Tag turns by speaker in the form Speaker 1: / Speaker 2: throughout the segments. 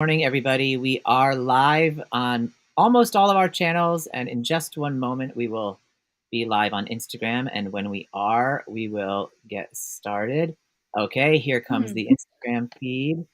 Speaker 1: Morning, everybody. We are live on almost all of our channels, and in just one moment, we will be live on Instagram. And when we are, we will get started. Okay, here comes the Instagram feed.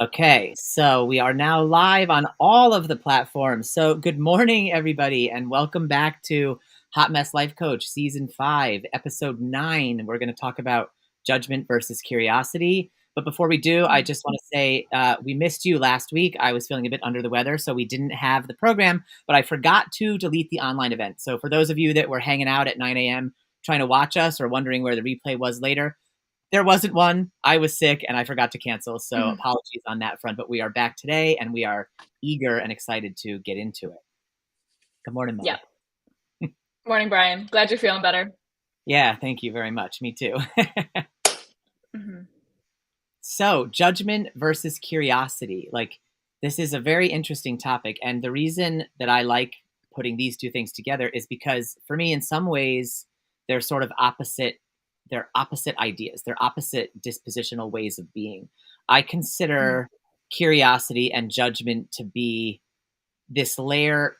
Speaker 1: Okay, so we are now live on all of the platforms. So good morning, everybody, and welcome back to Hot Mess Life Coach Season 5, Episode 9. We're going to talk about judgment versus curiosity. But before we do, I just want to say we missed you last week. I was feeling a bit under the weather, so we didn't have the program, but I forgot to delete the online event. So for those of you that were hanging out at 9 a.m. trying to watch us or wondering where the replay was later, there wasn't one. I was sick and I forgot to cancel. So apologies on that front, but we are back today and we are eager and excited to get into it. Good morning, Mo.
Speaker 2: Yeah. Morning, Brian. Glad you're feeling better.
Speaker 1: Yeah, thank you very much. Me too. So, judgment versus curiosity. Like, this is a very interesting topic. And the reason that I like putting these two things together is because for me, in some ways, they're sort of opposite. They're opposite ideas. They're opposite dispositional ways of being. I consider curiosity and judgment to be this layer,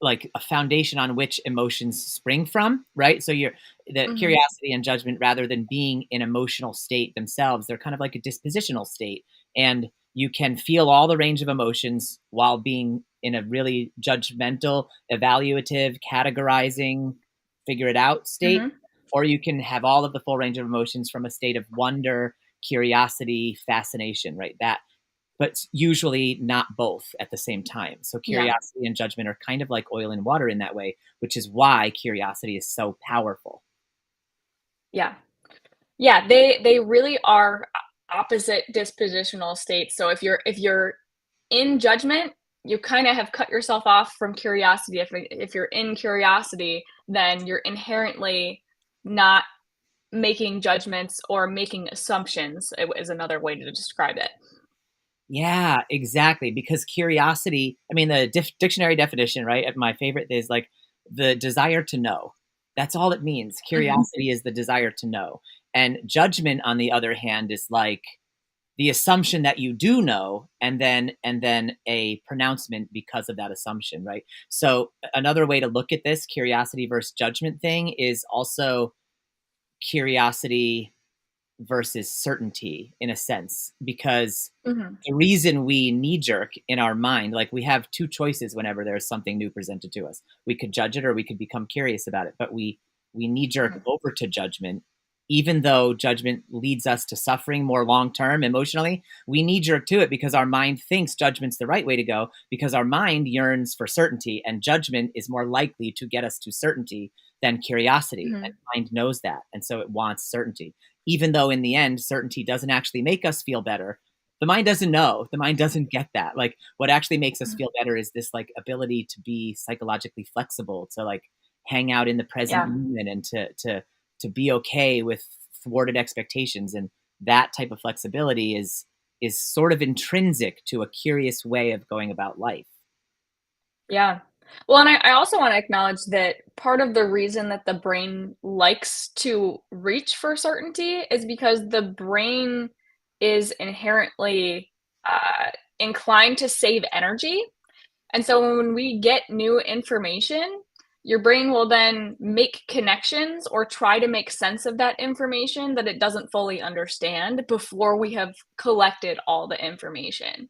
Speaker 1: like a foundation on which emotions spring from, right? So you're the curiosity and judgment, rather than being an emotional state themselves, they're kind of like a dispositional state. And you can feel all the range of emotions while being in a really judgmental, evaluative, categorizing, figure it out state. Or you can have all of the full range of emotions from a state of wonder, curiosity, fascination, right? But usually not both at the same time. So curiosity and judgment are kind of like oil and water in that way, which is why curiosity is so powerful.
Speaker 2: Yeah. Yeah, they really are opposite dispositional states. So if you're in judgment, you kind of have cut yourself off from curiosity. If you're in curiosity, then you're inherently not making judgments or making assumptions, is another way to describe it.
Speaker 1: Yeah, exactly. Because curiosity, I mean, the dictionary definition, right? My favorite is like the desire to know. That's all it means. Curiosity is the desire to know. And judgment, on the other hand, is like the assumption that you do know, and then a pronouncement because of that assumption, right? So another way to look at this curiosity versus judgment thing is also curiosity versus certainty, in a sense, because the reason we knee jerk in our mind, like we have two choices whenever there's something new presented to us. We could judge it or we could become curious about it, but we knee jerk over to judgment. Even though judgment leads us to suffering more long term emotionally, we knee jerk to it because our mind thinks judgment's the right way to go, because our mind yearns for certainty, and judgment is more likely to get us to certainty than curiosity. And mind knows that, and so it wants certainty, even though in the end certainty doesn't actually make us feel better. The mind doesn't know. The mind doesn't get that. Like, what actually makes us feel better is this like ability to be psychologically flexible, to like hang out in the present moment, and to be okay with thwarted expectations. And that type of flexibility is sort of intrinsic to a curious way of going about life.
Speaker 2: Yeah. Well, and I also want to acknowledge that part of the reason that the brain likes to reach for certainty is because the brain is inherently inclined to save energy. And so when we get new information, your brain will then make connections or try to make sense of that information that it doesn't fully understand before we have collected all the information.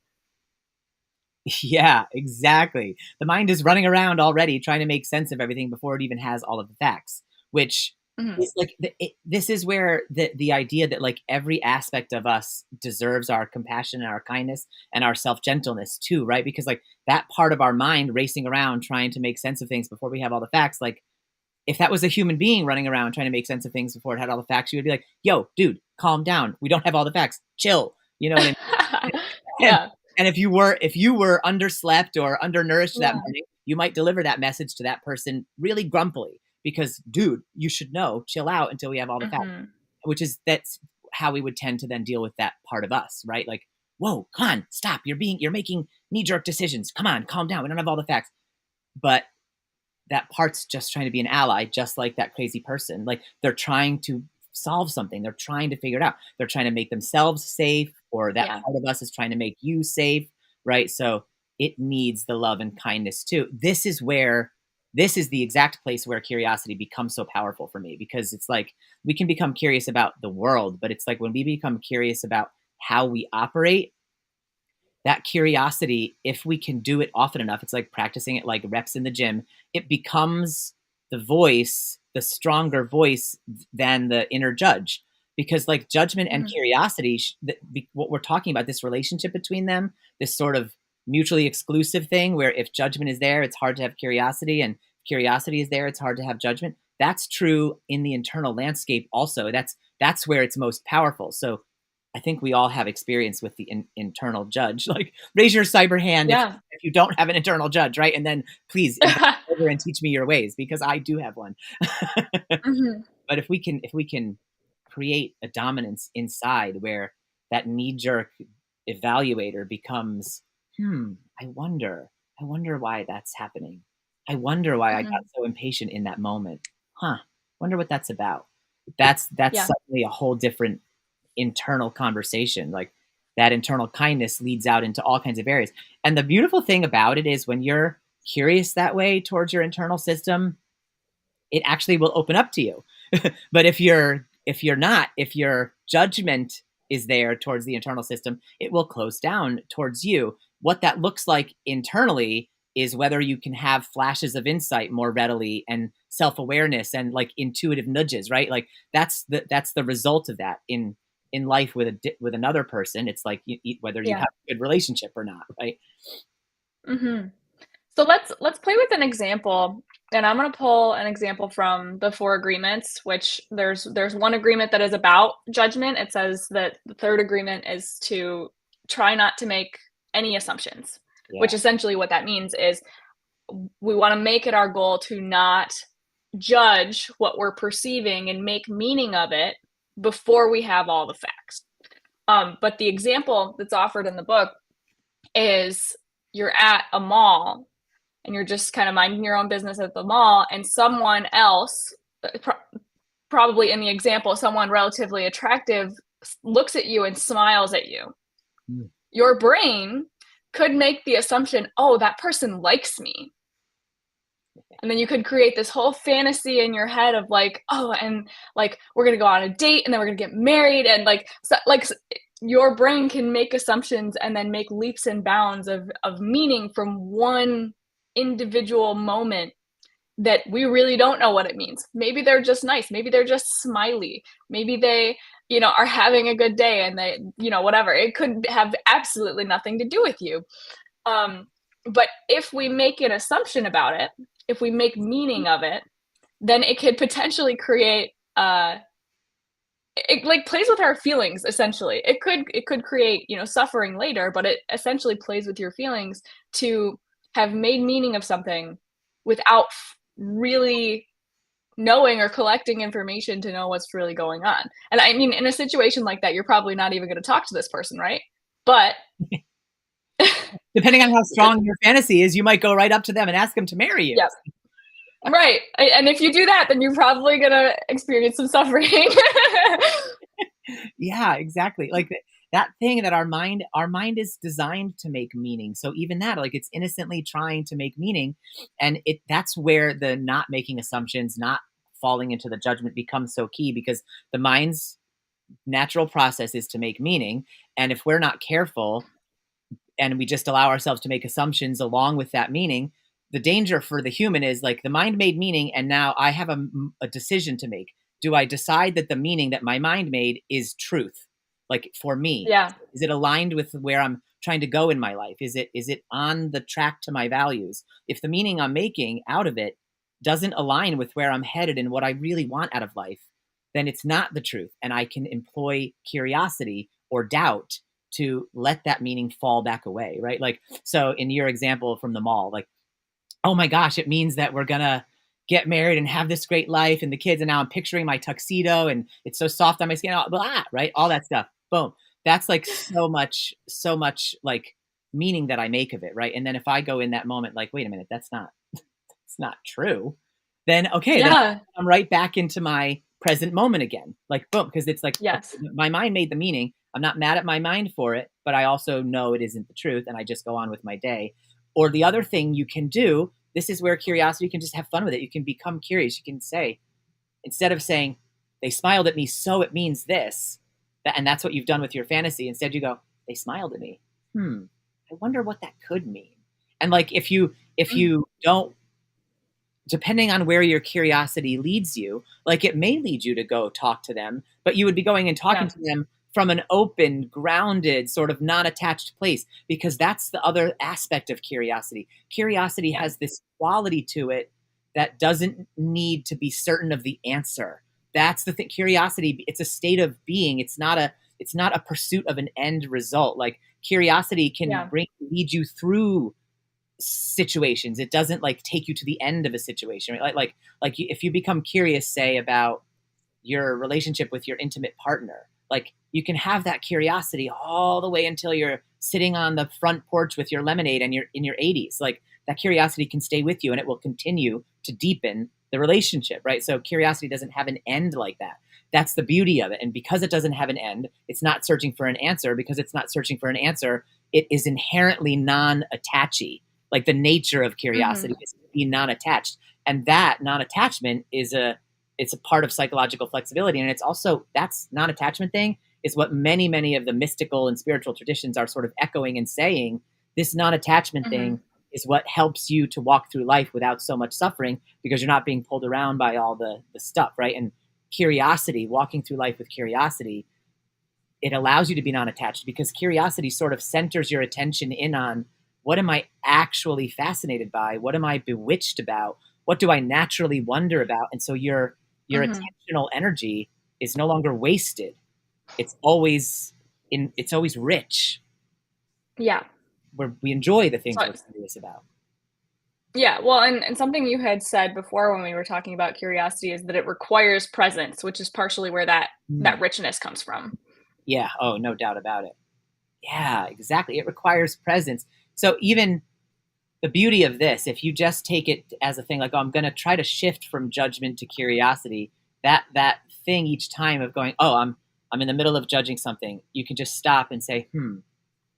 Speaker 1: Yeah, exactly. The mind is running around already trying to make sense of everything before it even has all of the facts, which is like this is where the idea that like every aspect of us deserves our compassion and our kindness and our self-gentleness too, right? Because like that part of our mind racing around trying to make sense of things before we have all the facts, like if that was a human being running around trying to make sense of things before it had all the facts, you would be like, yo, dude, calm down. We don't have all the facts. Chill. You know what I mean? And,
Speaker 2: Yeah.
Speaker 1: and if you were underslept or undernourished that
Speaker 2: Yeah.
Speaker 1: morning, you might deliver that message to that person really grumpily because, dude, you should know, chill out until we have all the facts. That's how we would tend to then deal with that part of us, right? Like, whoa, come on, stop. You're making knee-jerk decisions. Come on, calm down. We don't have all the facts. But that part's just trying to be an ally, just like that crazy person. Like, they're trying to solve something. They're trying to figure it out. They're trying to make themselves safe. or that
Speaker 2: Yeah.
Speaker 1: part of us is trying to make you safe, right? So it needs the love and kindness too. This is the exact place where curiosity becomes so powerful for me, because it's like we can become curious about the world, but it's like when we become curious about how we operate, that curiosity, if we can do it often enough, it's like practicing it like reps in the gym, it becomes the voice, the stronger voice than the inner judge. Because like judgment and
Speaker 2: Mhm.
Speaker 1: curiosity, what we're talking about, this relationship between them, this sort of mutually exclusive thing where if judgment is there, it's hard to have curiosity, and curiosity is there, it's hard to have judgment. That's true in the internal landscape also. That's where it's most powerful. So I think we all have experience with the internal judge. Like, raise your cyber hand
Speaker 2: Yeah.
Speaker 1: if you don't have an internal judge, right? And then please invite me over and teach me your ways, because I do have one.
Speaker 2: Mhm.
Speaker 1: But if we can create a dominance inside where that knee jerk evaluator becomes, I wonder, I wonder why that's happening. I wonder why I got
Speaker 2: Mhm.
Speaker 1: so impatient in that moment. Huh. Wonder what that's about. That's
Speaker 2: Yeah.
Speaker 1: suddenly a whole different internal conversation. Like, that internal kindness leads out into all kinds of areas. And the beautiful thing about it is when you're curious that way towards your internal system, it actually will open up to you. But if you're not, if your judgment is there towards the internal system, it will close down towards you. What that looks like internally is whether you can have flashes of insight more readily, and self-awareness, and like intuitive nudges, right? Like that's the result of that in life with another person. It's like whether you
Speaker 2: Yeah.
Speaker 1: have a good relationship or not, right?
Speaker 2: Mhm. So let's play with an example, and I'm gonna pull an example from the 4 agreements, which there's one agreement that is about judgment. It says that the 3rd agreement is to try not to make any assumptions, which
Speaker 1: Yeah.
Speaker 2: essentially what that means is we wanna make it our goal to not judge what we're perceiving and make meaning of it before we have all the facts. But the example that's offered in the book is you're at a mall and you're just kind of minding your own business at the mall, and someone else, probably in the example, someone relatively attractive looks at you and smiles at you.
Speaker 1: Mm.
Speaker 2: Your brain could make the assumption, oh, that person likes me. And then you could create this whole fantasy in your head of like, oh, and like we're gonna go on a date and then we're gonna get married, and like your brain can make assumptions and then make leaps and bounds of meaning from one individual moment that we really don't know what it means. Maybe they're just nice, maybe they're just smiley, maybe they, are having a good day and they, whatever. It could have absolutely nothing to do with you. Um, but if we make an assumption about it, if we make meaning of it, then it could potentially create it like plays with our feelings essentially. It could create, suffering later, but it essentially plays with your feelings to have made meaning of something without really knowing or collecting information to know what's really going on. And I mean, in a situation like that, you're probably not even going to talk to this person, right? But
Speaker 1: Depending on how strong your fantasy is, you might go right up to them and ask them to marry you.
Speaker 2: yeah, right. And if you do that, then you're probably going to experience some suffering.
Speaker 1: Yeah, exactly. Like that thing that our mind is designed to make meaning. So even that, like, it's innocently trying to make meaning, and that's where the not making assumptions, not falling into the judgment becomes so key, because the mind's natural process is to make meaning, and if we're not careful and we just allow ourselves to make assumptions along with that meaning, the danger for the human is like the mind made meaning, and now I have a decision to make. Do I decide that the meaning that my mind made is truth? Like, for me,
Speaker 2: Yeah.
Speaker 1: is it aligned with where I'm trying to go in my life? Is it on the track to my values? If the meaning I'm making out of it doesn't align with where I'm headed and what I really want out of life, then it's not the truth, and I can employ curiosity or doubt to let that meaning fall back away, right? Like, so in your example from the mall, like, oh my gosh, it means that we're gonna get married and have this great life and the kids, and now I'm picturing my tuxedo and it's so soft on my skin, blah, right? All that stuff. Boom. That's like so much like meaning that I make of it, right? And then if I go in that moment, like, wait a minute, it's not true, then okay, then
Speaker 2: Yeah.
Speaker 1: I'm right back into my present moment again. Like, boom, because it's like,
Speaker 2: Yes.
Speaker 1: okay, my mind made the meaning. I'm not mad at my mind for it, but I also know it isn't the truth, and I just go on with my day. Or the other thing you can do, this is where curiosity, you can just have fun with it. You can become curious. You can say, instead of saying, they smiled at me, so it means this, and that's what you've done with your fantasy. Instead, you go, they smiled at me. I wonder what that could mean. And like, if
Speaker 2: Mm,
Speaker 1: you don't, depending on where your curiosity leads you, like it may lead you to go talk to them, but you would be going and talking
Speaker 2: yeah,
Speaker 1: to them from an open, grounded, sort of non-attached place, because that's the other aspect of curiosity. Curiosity
Speaker 2: yeah,
Speaker 1: has this quality to it that doesn't need to be certain of the answer. That's the thing. Curiosity, it's a state of being. It's not a pursuit of an end result. Like curiosity can
Speaker 2: yeah,
Speaker 1: lead you through situations. It doesn't like take you to the end of a situation, right? Like if you become curious, say, about your relationship with your intimate partner, like you can have that curiosity all the way until you're sitting on the front porch with your lemonade and you're in your 80s. Like that curiosity can stay with you and it will continue to deepen the relationship, right? So curiosity doesn't have an end like that. That's the beauty of it. And because it doesn't have an end, it's not searching for an answer. Because it's not searching for an answer, it is inherently non-attachy. Like the nature of curiosity
Speaker 2: hmm
Speaker 1: is to be non-attached. And that non-attachment is it's a part of psychological flexibility. And it's also, that's non-attachment thing is what many of the mystical and spiritual traditions are sort of echoing and saying. This non-attachment
Speaker 2: hmm
Speaker 1: thing is what helps you to walk through life without so much suffering, because you're not being pulled around by all the stuff, right? And curiosity, walking through life with curiosity, it allows you to be non-attached, because curiosity sort of centers your attention in on, what am I actually fascinated by? What am I bewitched about? What do I naturally wonder about? And so your
Speaker 2: hmm
Speaker 1: attentional energy is no longer wasted. It's always it's always rich,
Speaker 2: yeah.
Speaker 1: where we enjoy the things
Speaker 2: So
Speaker 1: we're curious about.
Speaker 2: yeah, well, and something you had said before when we were talking about curiosity is that it requires presence, which is partially where that
Speaker 1: Mm.
Speaker 2: richness comes from.
Speaker 1: Yeah. Oh, no doubt about it. Yeah, exactly. It requires presence. So even the beauty of this, if you just take it as a thing like, oh, I'm going to try to shift from judgment to curiosity, that thing each time of going, oh, I'm in the middle of judging something, you can just stop and say,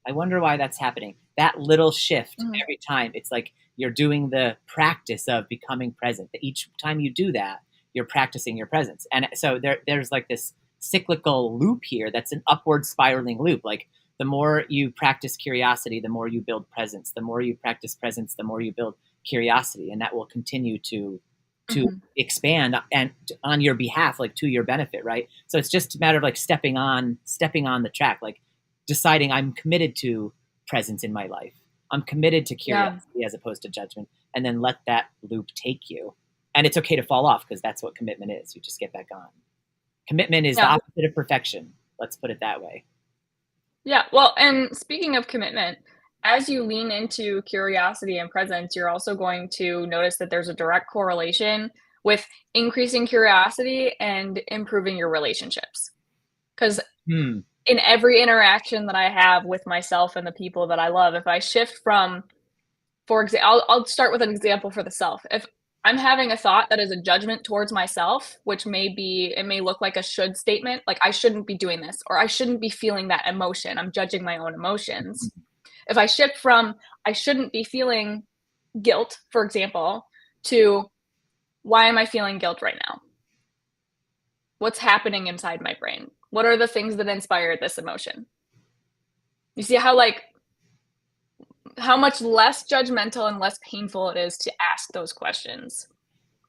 Speaker 1: I wonder why that's happening. That little shift
Speaker 2: Mhm,
Speaker 1: every time, it's like you're doing the practice of becoming present. Each time you do that, you're practicing your presence. And so there's like this cyclical loop here that's an upward spiraling loop. Like the more you practice curiosity, the more you build presence. The more you practice presence, the more you build curiosity. And that will continue to
Speaker 2: mhm.
Speaker 1: expand and on your behalf, like to your benefit, right? So it's just a matter of like stepping on the track, like deciding I'm committed to presence in my life. I'm committed to
Speaker 2: Yeah,
Speaker 1: curiosity as opposed to judgment, and then let that loop take you. And it's okay to fall off, because that's what commitment is. You just get back on. Commitment is the
Speaker 2: yeah,
Speaker 1: opposite of perfection. Let's put it that way.
Speaker 2: yeah. Well, and speaking of commitment, as you lean into curiosity and presence, you're also going to notice that there's a direct correlation with increasing curiosity and improving your relationships. Because
Speaker 1: Hmm.
Speaker 2: in every interaction that I have with myself and the people that I love, if I shift from, for example, I'll start with an example for the self. If I'm having a thought that is a judgment towards myself, which it may look like a should statement, like I shouldn't be doing this, or I shouldn't be feeling that emotion. I'm judging my own emotions. If I shift from I shouldn't be feeling guilt, for example, to why am I feeling guilt right now? What's happening inside my brain? What are the things that inspired this emotion? You see how much less judgmental and less painful it is to ask those questions.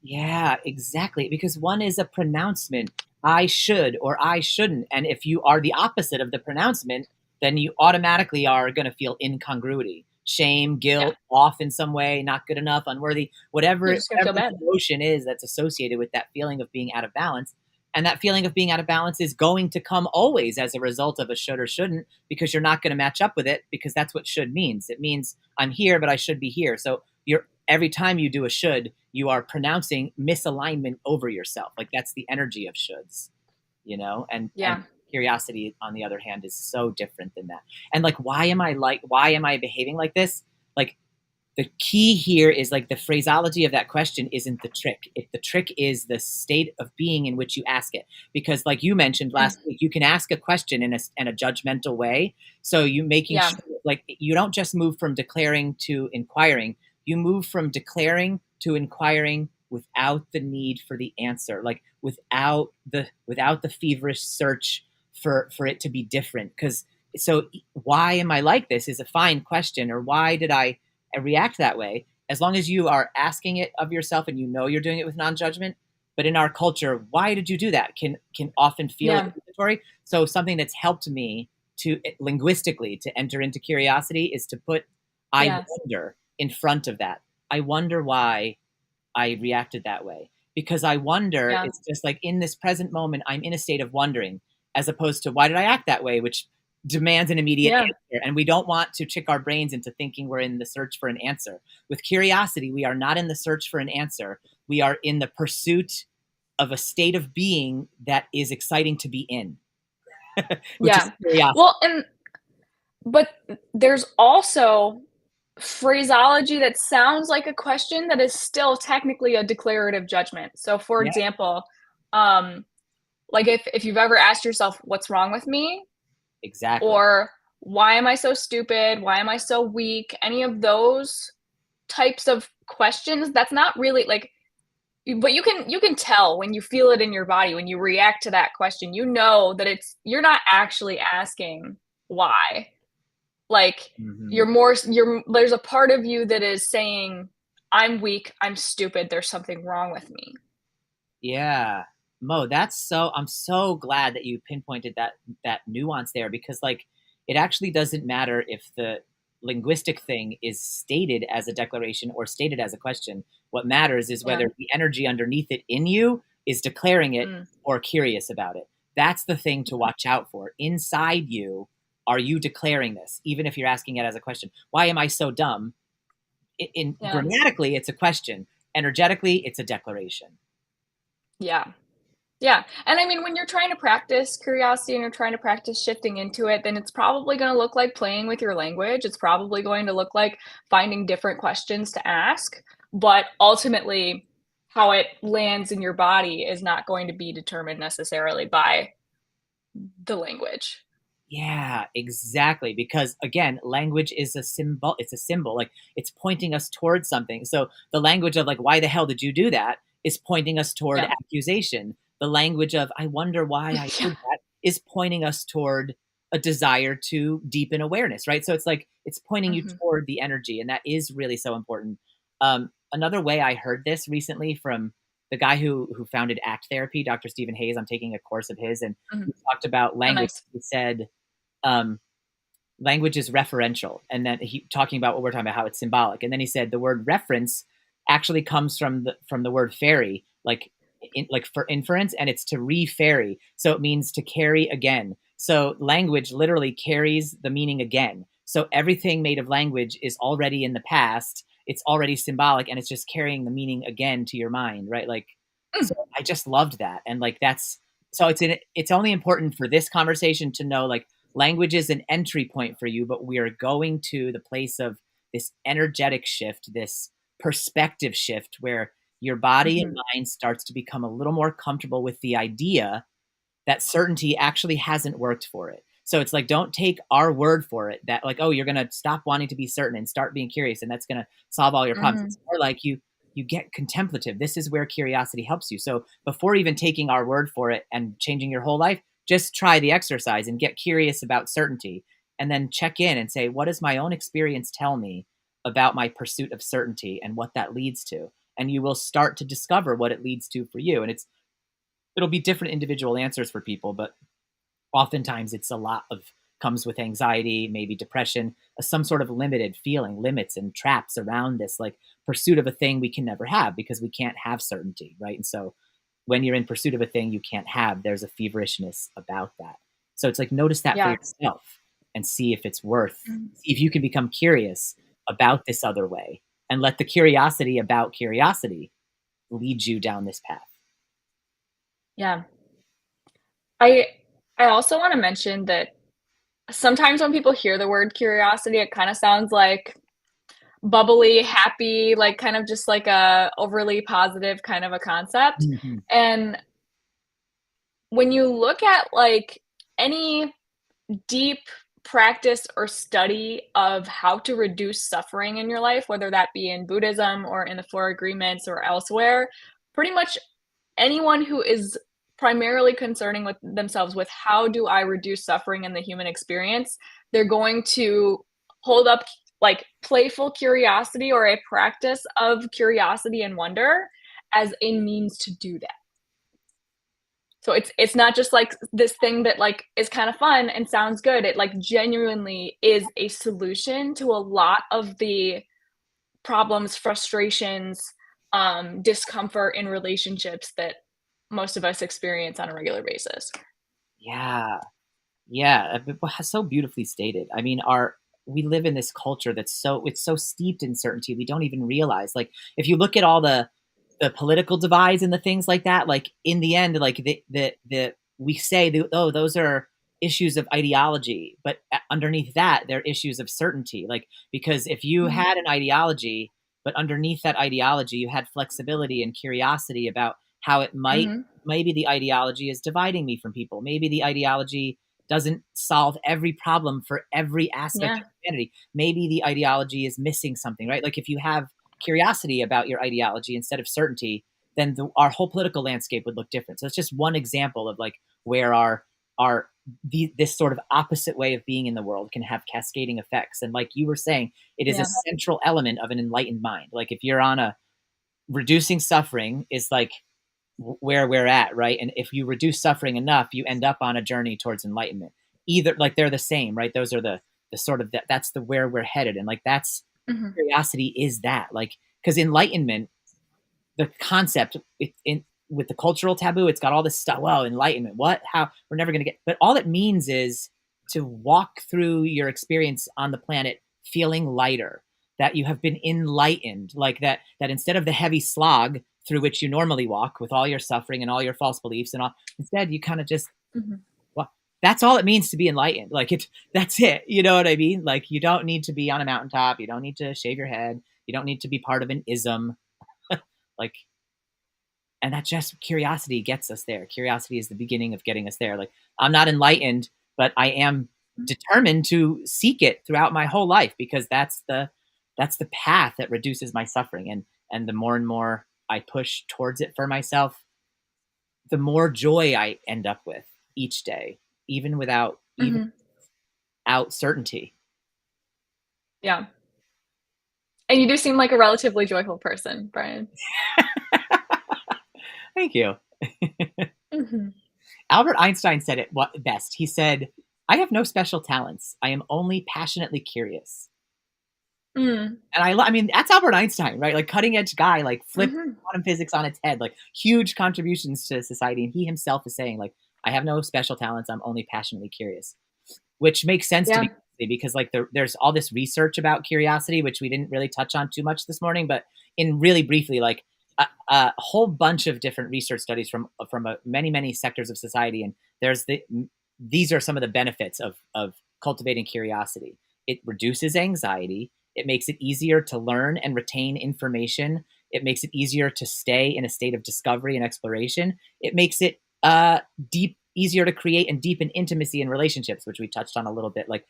Speaker 1: Yeah, exactly. Because one is a pronouncement, I should or I shouldn't. And if you are the opposite of the pronouncement, then you automatically are going to feel incongruity, shame,
Speaker 2: Yeah,
Speaker 1: guilt, off in some way, not good enough, unworthy,
Speaker 2: you're
Speaker 1: whatever,
Speaker 2: just gonna
Speaker 1: whatever
Speaker 2: feel bad.
Speaker 1: the emotion is that's associated with that feeling of being out of balance. And that feeling of being out of balance is going to come always as a result of a should or shouldn't, because you're not going to match up with it, because that's what should means. It means I'm here, but I should be here. So you're every time you do a should, you are pronouncing misalignment over yourself. Like that's the energy of shoulds, and
Speaker 2: Yeah.
Speaker 1: curiosity on the other hand is so different than that. And like, why am I behaving like this? Like the key here is like the phraseology of that question isn't the trick. The trick is the state of being in which you ask it. Because, like you mentioned
Speaker 2: Mm,
Speaker 1: last week, you can ask a question in a judgmental way. So you making
Speaker 2: yeah,
Speaker 1: sure, like, you don't just move from declaring to inquiring. You move from declaring to inquiring without the need for the answer, like without the feverish search for it to be different. Because so why am I like this is a fine question, or why did I react that way, as long as you are asking it of yourself and you know you're doing it with non-judgment. But in our culture, why did you do that can often feel
Speaker 2: yeah,
Speaker 1: accusatory. So something that's helped me to linguistically to enter into curiosity is to put I
Speaker 2: yeah,
Speaker 1: wonder in front of that. I wonder why I reacted that way. Because I wonder,
Speaker 2: yeah,
Speaker 1: it's just like in this present moment, I'm in a state of wondering, as opposed to why did I act that way, which demands an immediate
Speaker 2: yeah,
Speaker 1: answer. And we don't want to trick our brains into thinking we're in the search for an answer. With curiosity, we are not in the search for an answer. We are in the pursuit of a state of being that is exciting to be in, which is
Speaker 2: yeah.
Speaker 1: curiosity.
Speaker 2: Well, and but there's also phraseology that sounds like a question that is still technically a declarative judgment. So, for
Speaker 1: Yeah,
Speaker 2: example, um, like if you've ever asked yourself, "What's wrong with me?"
Speaker 1: exactly.
Speaker 2: or "Why am I so stupid? Why am I so weak?" Any of those types of questions, that's not really like but you can tell when you feel it in your body, when you react to that question, you know that you're not actually asking why. Like,
Speaker 1: Hmm.
Speaker 2: there's a part of you that is saying, "I'm weak, I'm stupid, there's something wrong with me."
Speaker 1: Yeah. Mo, I'm so glad that you pinpointed that nuance there, because like it actually doesn't matter if the linguistic thing is stated as a declaration or stated as a question. What matters is
Speaker 2: Yeah.
Speaker 1: whether the energy underneath it in you is declaring it
Speaker 2: Mm,
Speaker 1: or curious about it. That's the thing to watch out for. Inside you, are you declaring this? Even if you're asking it as a question. Why am I so dumb? In
Speaker 2: yeah.
Speaker 1: grammatically, it's a question. Energetically, it's a declaration.
Speaker 2: Yeah. Yeah, and I mean, when you're trying to practice curiosity and you're trying to practice shifting into it, then it's probably gonna look like playing with your language. It's probably going to look like finding different questions to ask, but ultimately, how it lands in your body is not going to be determined necessarily by the language.
Speaker 1: Yeah, exactly. Because again, language is a symbol. It's a symbol. Like it's pointing us towards something. So the language of like, why the hell did you do that is pointing us toward
Speaker 2: Yeah.
Speaker 1: accusation. The language of, I wonder why I
Speaker 2: Yeah.
Speaker 1: did that is pointing us toward a desire to deepen awareness, right? So it's like, it's pointing you
Speaker 2: Mhm.
Speaker 1: toward the energy. And that is really so important. Another way I heard this recently from the guy who founded ACT Therapy, Dr. Stephen Hayes. I'm taking a course of his, and
Speaker 2: Mhm.
Speaker 1: he talked about
Speaker 2: Oh,
Speaker 1: language.
Speaker 2: nice.
Speaker 1: He said, um, language is referential, and then he talking about what we're talking about, how it's symbolic, and then he said the word reference actually comes from the word ferry, like for inference, and it's to re-ferry, so it means to carry again. So language literally carries the meaning again. So everything made of language is already in the past. It's already symbolic, and it's just carrying the meaning again to your mind, right? Like,
Speaker 2: Mm,
Speaker 1: so I just loved that, and like that's so it's only important for this conversation to know like language is an entry point for you, but we are going to the place of this energetic shift, this perspective shift where your body and
Speaker 2: mhm,
Speaker 1: mind starts to become a little more comfortable with the idea that certainty actually hasn't worked for it. So it's like, don't take our word for it that like, oh, you're going to stop wanting to be certain and start being curious, and that's going to solve all your problems.
Speaker 2: mhm.
Speaker 1: It's more like you get contemplative. This is where curiosity helps you. So before even taking our word for it and changing your whole life, just try the exercise and get curious about certainty, and then check in and say, what does my own experience tell me about my pursuit of certainty and what that leads to? And you will start to discover what it leads to for you. And it'll be different individual answers for people, but oftentimes it's a lot of comes with anxiety, maybe depression, some sort of limited feeling, limits and traps around this like pursuit of a thing we can never have because we can't have certainty, right? And so when you're in pursuit of a thing you can't have, there's a feverishness about that. So it's like, notice that for
Speaker 2: Yeah.
Speaker 1: yourself and see if it's worth,
Speaker 2: Mhm.
Speaker 1: see if you can become curious about this other way, and let the curiosity about curiosity lead you down this path.
Speaker 2: Yeah. I I also wanna mention that sometimes when people hear the word curiosity, it kinda sounds like bubbly, happy, like kind of just like a overly positive kind of a concept.
Speaker 1: Mhm.
Speaker 2: And when you look at like any deep practice or study of how to reduce suffering in your life, whether that be in Buddhism or in the Four Agreements or elsewhere, pretty much anyone who is primarily concerning with themselves with how do I reduce suffering in the human experience, they're going to hold up like playful curiosity or a practice of curiosity and wonder as a means to do that. So it's not just like this thing that like is kind of fun and sounds good. It like genuinely is a solution to a lot of the problems, frustrations, discomfort in relationships that most of us experience on a regular basis.
Speaker 1: Yeah. Yeah, so beautifully stated. I mean, our we live in this culture that's it's so steeped in certainty, we don't even realize, like, if you look at all the political divides and the things like that, like, in the end, like, the we say, "Oh, those are issues of ideology," but underneath that, they're issues of certainty, like, because if you
Speaker 2: Mhm,
Speaker 1: had an ideology, but underneath that ideology, you had flexibility and curiosity about how it might
Speaker 2: mhm.
Speaker 1: maybe the ideology is dividing me from people, maybe the ideology doesn't solve every problem for every aspect
Speaker 2: Yeah,
Speaker 1: of humanity. Maybe the ideology is missing something, right? Like if you have curiosity about your ideology instead of certainty, then our whole political landscape would look different. So it's just one example of like where our this sort of opposite way of being in the world can have cascading effects. And like you were saying, it is a
Speaker 2: yeah.
Speaker 1: central element of an enlightened mind. Like if you're on a reducing suffering is like where we're at, right? And if you reduce suffering enough, you end up on a journey towards enlightenment. Either like they're the same, right? Those are the sort of that's the where we're headed, and like that's
Speaker 2: Mhm.
Speaker 1: curiosity is that like because enlightenment, the concept in with the cultural taboo, it's got all this stuff. Well, enlightenment, what? How? We're never gonna get. But all it means is to walk through your experience on the planet feeling lighter, that you have been enlightened, like that. That instead of the heavy slog through which you normally walk with all your suffering and all your false beliefs and all, instead you kind of just
Speaker 2: Mhm.
Speaker 1: well, that's all it means to be enlightened. Like it, that's it. You know what I mean? Like you don't need to be on a mountaintop. You don't need to shave your head. You don't need to be part of an ism. Like and that just curiosity gets us there. Curiosity is the beginning of getting us there. Like I'm not enlightened, but I am determined to seek it throughout my whole life because that's the path that reduces my suffering. And the more and more I push towards it for myself, the more joy I end up with each day, even
Speaker 2: Mhm.
Speaker 1: without certainty.
Speaker 2: Yeah. And you do seem like a relatively joyful person, Brian.
Speaker 1: Thank you.
Speaker 2: Mhm.
Speaker 1: Albert Einstein said it best. He said, "I have no special talents. I am only passionately curious."
Speaker 2: Mm.
Speaker 1: And I mean, that's Albert Einstein, right? Like cutting edge guy, like flipped
Speaker 2: Mhm.
Speaker 1: quantum physics on its head, like huge contributions to society. And he himself is saying, like, I have no special talents. I'm only passionately curious, which makes sense to me
Speaker 2: Yeah.
Speaker 1: because like there's all this research about curiosity, which we didn't really touch on too much this morning, but in really briefly, like a whole bunch of different research studies from many sectors of society, and these are some of the benefits of cultivating curiosity. It reduces anxiety. It makes it easier to learn and retain information. It makes it easier to stay in a state of discovery and exploration. It makes it easier to create and deepen intimacy in relationships, which we touched on a little bit, like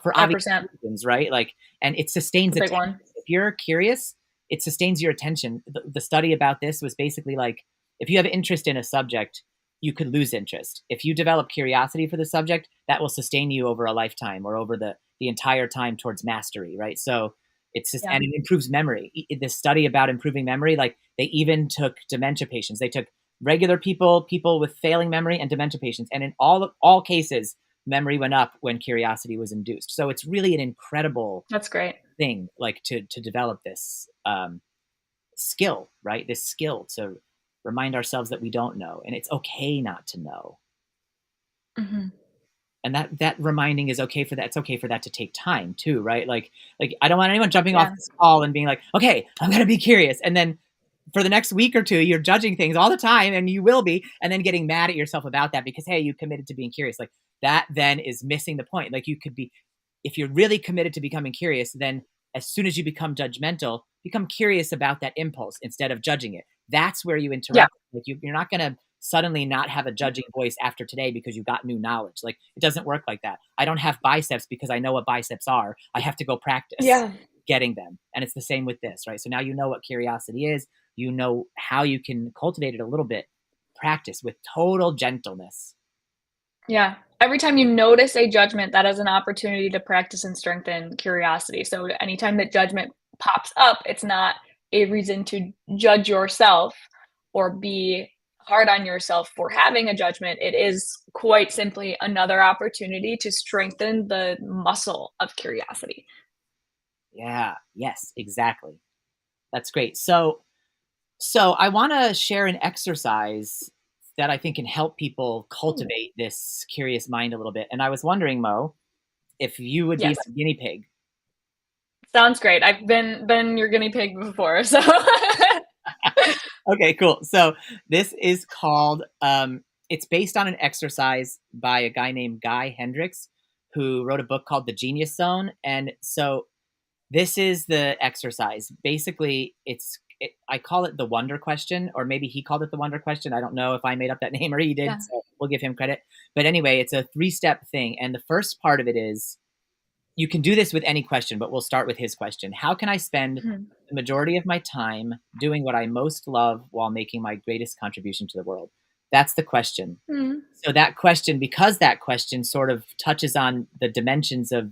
Speaker 1: for obvious
Speaker 2: 100%.
Speaker 1: reasons, right? Like, and it
Speaker 2: It's
Speaker 1: sustains
Speaker 2: a big
Speaker 1: attention.
Speaker 2: one.
Speaker 1: If you're curious, it sustains your attention. The study about this was basically like if you have interest in a subject, you could lose interest. If you develop curiosity for the subject, that will sustain you over a lifetime or over the entire time towards mastery, right? So it's just
Speaker 2: Yeah.
Speaker 1: and it improves memory. This study about improving memory, like they even took dementia patients. They took regular people, people with failing memory, and dementia patients, and in all cases, memory went up when curiosity was induced. So it's really an incredible
Speaker 2: That's great.
Speaker 1: thing, like to develop this skill, right? This skill to remind ourselves that we don't know, and it's okay not to know,
Speaker 2: Mhm.
Speaker 1: and that reminding is okay for that. It's okay for that to take time too, right? Like I don't want anyone jumping off
Speaker 2: Yeah.
Speaker 1: this call and being like, okay, I'm gonna be curious, and then for the next week or two, you're judging things all the time, and you will be, and then getting mad at yourself about that because hey, you committed to being curious. Like that then is missing the point. Like you could be, if you're really committed to becoming curious, then as soon as you become judgmental, become curious about that impulse instead of judging it. That's where you
Speaker 2: Yeah.
Speaker 1: interact. Like you're not going to suddenly not have a judging voice after today because you got new knowledge. Like it doesn't work like that. I don't have biceps because I know what biceps are. I have to go practice
Speaker 2: Yeah.
Speaker 1: getting them. And it's the same with this, right? So now you know what curiosity is. You know how you can cultivate it a little bit. Practice with total gentleness.
Speaker 2: Yeah. Every time you notice a judgment, that is an opportunity to practice and strengthen curiosity. So anytime that judgment pops up, it's not a reason to judge yourself or be hard on yourself for having a judgment. It is quite simply another opportunity to strengthen the muscle of curiosity.
Speaker 1: Yeah. Yes, exactly. That's great. So I want to share an exercise that I think can help people
Speaker 2: Ooh.
Speaker 1: cultivate this curious mind a little bit. And I was wondering, Mo, if you would be
Speaker 2: Yes.
Speaker 1: my guinea pig.
Speaker 2: Sounds great. I've been your guinea pig before, so
Speaker 1: Okay, cool. So this is called it's based on an exercise by a guy named Guy Hendricks who wrote a book called The Genius Zone. And so this is the exercise. Basically, I call it the wonder question, or maybe he called it the wonder question. I don't know if I made up that name or he did,
Speaker 2: yeah.
Speaker 1: so we'll give him credit. But anyway, it's a 3-step thing. And the first part of it is you can do this with any question, but we'll start with his question. How can I spend
Speaker 2: Mhm.
Speaker 1: the majority of my time doing what I most love while making my greatest contribution to the world? That's the question.
Speaker 2: Mhm.
Speaker 1: So that question, because that question sort of touches on the dimensions of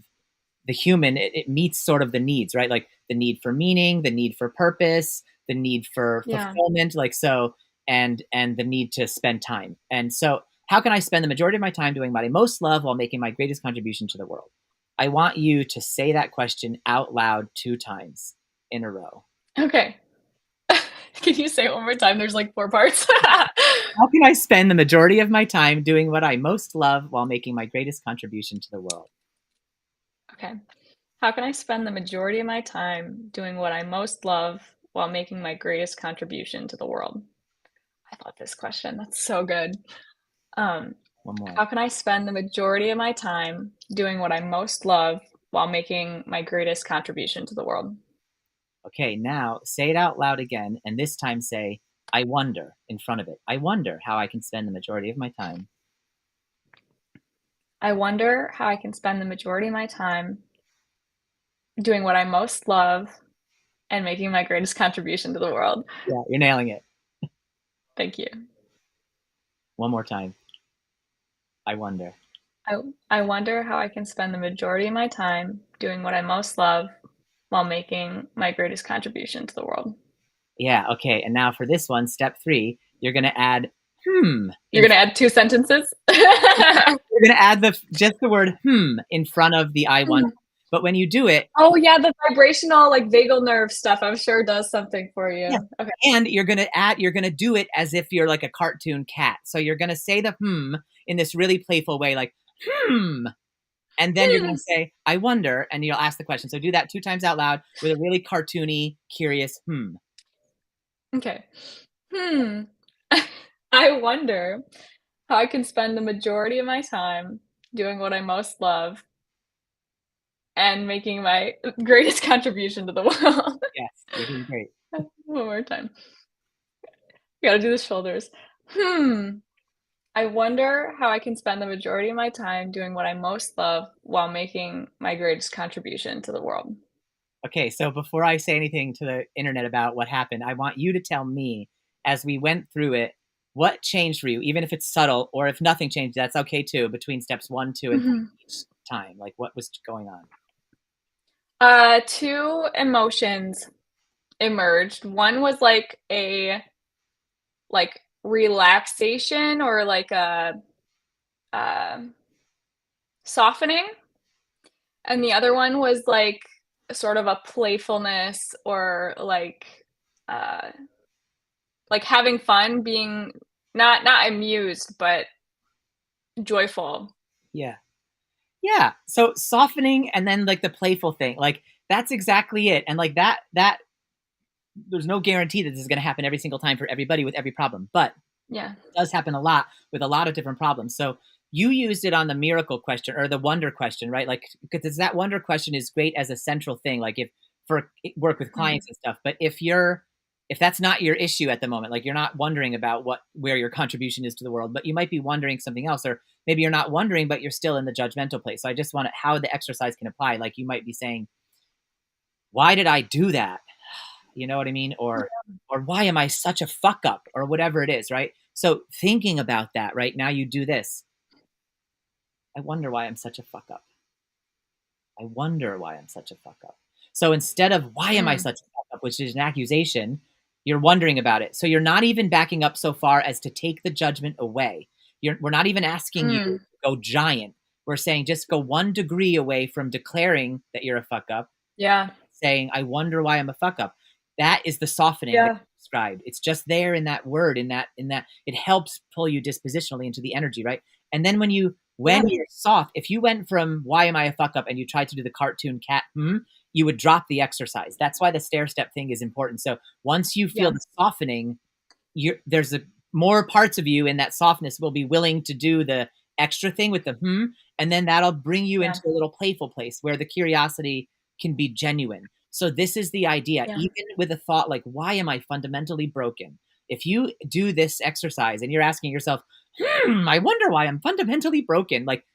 Speaker 1: the human, it meets sort of the needs, right? Like the need for meaning, the need for purpose, the need for
Speaker 2: Yeah.
Speaker 1: fulfillment, like so, and the need to spend time. And so, how can I spend the majority of my time doing what I most love while making my greatest contribution to the world? I want you to say that question out loud 2 times in a row.
Speaker 2: Okay. Can you say it one more time? There's like 4 parts.
Speaker 1: How can I spend the majority of my time doing what I most love while making my greatest contribution to the world?
Speaker 2: Okay. How can I spend the majority of my time doing what I most love while making my greatest contribution to the world? I love this question. That's so good. Um,
Speaker 1: One more.
Speaker 2: how can I spend the majority of my time doing what I most love while making my greatest contribution to the world?
Speaker 1: Okay, now say it out loud again, and this time say, I wonder in front of it. I wonder how I can spend the majority of my time.
Speaker 2: I wonder how I can spend the majority of my time doing what I most love and making my greatest contribution to the world.
Speaker 1: Yeah, you're nailing it.
Speaker 2: Thank you.
Speaker 1: One more time. I wonder.
Speaker 2: I I wonder how I can spend the majority of my time doing what I most love while making my greatest contribution to the world.
Speaker 1: Yeah, okay. And now for this one, step 3, you're going to add
Speaker 2: You're gonna add 2 sentences?
Speaker 1: you're going to add just the word in front of the I wonder. But when you do it,
Speaker 2: Oh, yeah, the vibrational, like, vagal nerve stuff, I'm sure does something for
Speaker 1: yeah,
Speaker 2: you. Okay.
Speaker 1: and you're going to do it as if you're like a cartoon cat. So you're going to say the in this really playful way like hmm. And then you're going
Speaker 2: Hmm.
Speaker 1: to say, I wonder, and you'll ask the question. So do that 2 times out loud with a really cartoony, curious hmm.
Speaker 2: Okay. Hmm. I wonder how I can spend the majority of my time doing what I most love and making my greatest contribution to the world.
Speaker 1: Yes, you're doing great.
Speaker 2: One more time. We gotta do the shoulders. Hmm. I wonder how I can spend the majority of my time doing what I most love while making my greatest contribution to the world.
Speaker 1: Okay, so before I say anything to the internet about what happened, I want you to tell me as we went through it, what changed for you, even if it's subtle or if nothing changed, that's okay too, between steps 1, 2, and 3
Speaker 2: Mhm.
Speaker 1: each time. Like what was going on?
Speaker 2: 2 emotions emerged. One was like a relaxation or like a, uh, softening, and the other one was like sort of a playfulness or uh, like having fun, being not amused, but joyful.
Speaker 1: Yeah. Yeah. So softening and then like the playful thing, like that's exactly it. And like that there's no guarantee that this is going to happen every single time for everybody with every problem, but
Speaker 2: Yeah.
Speaker 1: it does happen a lot with a lot of different problems. So you used it on the miracle question or the wonder question, right? Like because that wonder question is great as a central thing. Like if for work with
Speaker 2: Mhm.
Speaker 1: clients and stuff. But if that's not your issue at the moment, like you're not wondering about where your contribution is to the world, but you might be wondering something else, or maybe you're not wondering, but you're still in the judgmental place. So I just want to, how the exercise can apply. Like you might be saying, why did I do that? You know what I mean? Or why am I such a fuck up or whatever it is, right? So thinking about that, right? Now you do this. I wonder why I'm such a fuck up. I wonder why I'm such a fuck up. So instead of why am I
Speaker 2: Mm.
Speaker 1: such a fuck up, which is an accusation, you're wondering about it. So you're not even backing up so far as to take the judgment away. We're not even asking you to
Speaker 2: Mm.
Speaker 1: go giant. We're saying just go 1 degree away from declaring that you're a fuck up,
Speaker 2: Yeah.
Speaker 1: saying, I wonder why I'm a fuck up. That is the softening that
Speaker 2: Yeah.
Speaker 1: you described. It's just there in that word, in that it helps pull you dispositionally into the energy, right? And then when
Speaker 2: Yeah.
Speaker 1: you're soft, if you went from why am I a fuck up and you tried to do the cartoon cat, you would drop the exercise. That's why the stair step thing is important. So once you feel
Speaker 2: Yeah.
Speaker 1: the softening, there's more parts of you in that softness will be willing to do the extra thing with the and then that'll bring you
Speaker 2: Yeah.
Speaker 1: into a little playful place where the curiosity can be genuine. So this is the idea,
Speaker 2: Yeah.
Speaker 1: even with a thought like, why am I fundamentally broken? If you do this exercise and you're asking yourself, I wonder why I'm fundamentally broken, like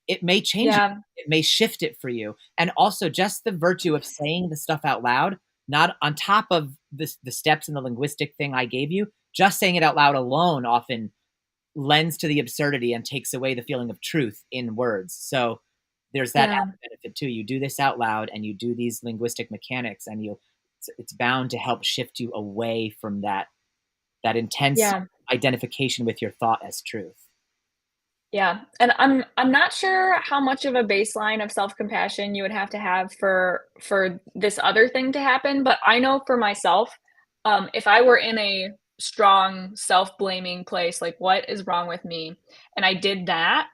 Speaker 1: it may change it.
Speaker 2: Yeah.
Speaker 1: It may shift it for you. And also just the virtue of saying the stuff out loud, not on top of the steps in the linguistic thing I gave you, just saying it out loud alone often lends to the absurdity and takes away the feeling of truth in words. So there's that
Speaker 2: Yeah.
Speaker 1: added benefit too. You do this out loud and you do these linguistic mechanics and it's bound to help shift you away from that intense
Speaker 2: Yeah.
Speaker 1: identification with your thought as truth.
Speaker 2: Yeah, and I'm not sure how much of a baseline of self-compassion you would have for this other thing to happen, but I know for myself, if I were in a strong self-blaming place, like, "What is wrong with me?" and I did that,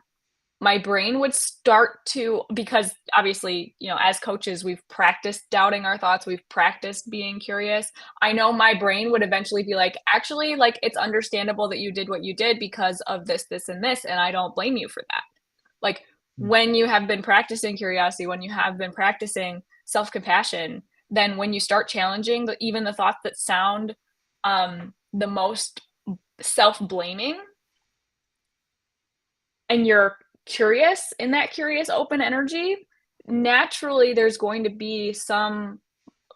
Speaker 2: my brain would start to, because obviously, as coaches, we've practiced doubting our thoughts, we've practiced being curious. I know my brain would eventually be like, actually, like, it's understandable that you did what you did because of this, this, and this, and I don't blame you for that. Like,
Speaker 1: Mm.
Speaker 2: when you have been practicing curiosity, when you have been practicing self compassion, then when you start challenging even the thoughts that sound the most self blaming, and you're curious in that curious open energy, naturally there's going to be some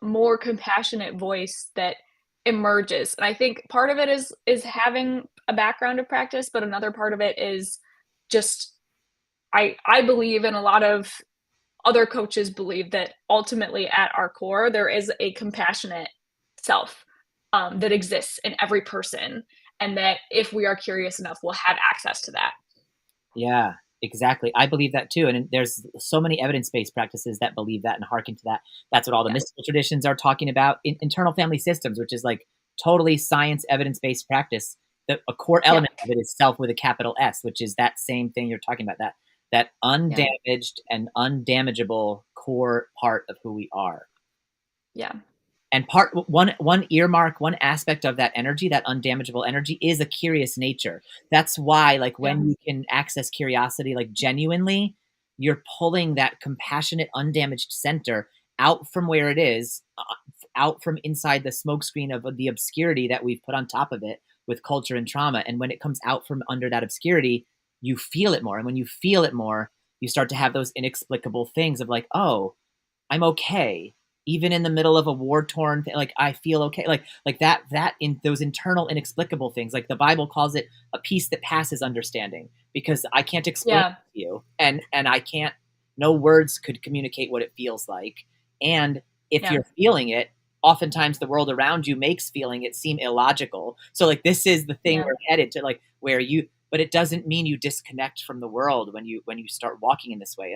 Speaker 2: more compassionate voice that emerges. And I think part of it is having a background of practice, but another part of it is just, I believe, and a lot of other coaches believe, that ultimately at our core there is a compassionate self that exists in every person, and that if we are curious enough, we'll have access to that.
Speaker 1: Yeah, exactly. I believe that too. And there's so many evidence-based practices that believe that and hearken to that. That's what all the
Speaker 2: Yeah.
Speaker 1: mystical traditions are talking about. Internal family systems, which is like totally science evidence-based practice. A core
Speaker 2: Yeah.
Speaker 1: element of it is self with a capital S, which is that same thing you're talking about, that
Speaker 2: Yeah.
Speaker 1: undamaged and undamageable core part of who we are.
Speaker 2: Yeah.
Speaker 1: And one aspect of that energy, that undamageable energy, is a curious nature. That's why, like,
Speaker 2: Yeah.
Speaker 1: when you can access curiosity, like, genuinely, you're pulling that compassionate, undamaged center out from where it is, out from inside the smokescreen of the obscurity that we've put on top of it with culture and trauma. And when it comes out from under that obscurity, you feel it more. And when you feel it more, you start to have those inexplicable things of like, oh, I'm okay. Even in the middle of a war torn thing, like I feel okay. Like that in those internal inexplicable things. Like the Bible calls it a peace that passes understanding, because I can't explain
Speaker 2: Yeah.
Speaker 1: it to you. And I can't, no words could communicate what it feels like. And if
Speaker 2: Yeah.
Speaker 1: you're feeling it, oftentimes the world around you makes feeling it seem illogical. So like this is the thing
Speaker 2: Yeah.
Speaker 1: we're headed to, like where you, but it doesn't mean you disconnect from the world when you start walking in this way.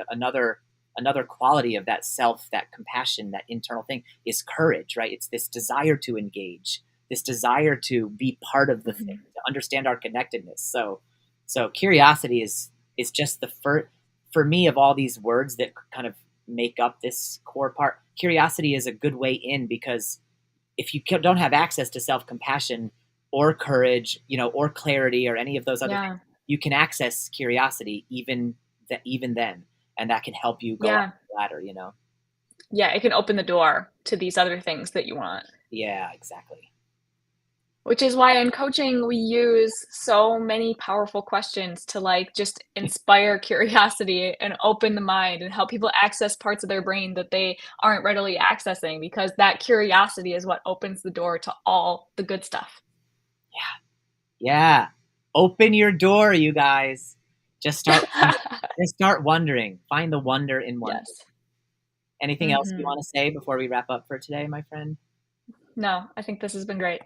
Speaker 1: Another quality of that self, that compassion, that internal thing is courage, right? It's this desire to engage, this desire to be part of the thing,
Speaker 2: Mhm.
Speaker 1: to understand our connectedness. So curiosity is just the first for me of all these words that kind of make up this core part. Curiosity is a good way in, because if you don't have access to self compassion or courage, or clarity or any of those other things,
Speaker 2: Yeah.
Speaker 1: you can access curiosity even then, and that can help you go up
Speaker 2: Yeah.
Speaker 1: the ladder.
Speaker 2: Yeah, it can open the door to these other things that you want.
Speaker 1: Yeah, exactly.
Speaker 2: Which is why in coaching, we use so many powerful questions to, like, just inspire curiosity and open the mind and help people access parts of their brain that they aren't readily accessing, because that curiosity is what opens the door to all the good stuff.
Speaker 1: Yeah. Open your door, you guys. Just start just start wondering. Find the wonder in wonder.
Speaker 2: Yes.
Speaker 1: Anything else you
Speaker 2: Mhm.
Speaker 1: want to say before we wrap up for today, my friend?
Speaker 2: No, I think this has been great.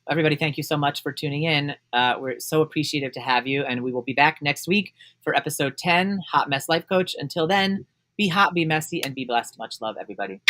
Speaker 1: Everybody, thank you so much for tuning in. We're so appreciative to have you, and we will be back next week for episode 10, Hot Mess Life Coach. Until then, be hot, be messy, and be blessed. Much love, everybody.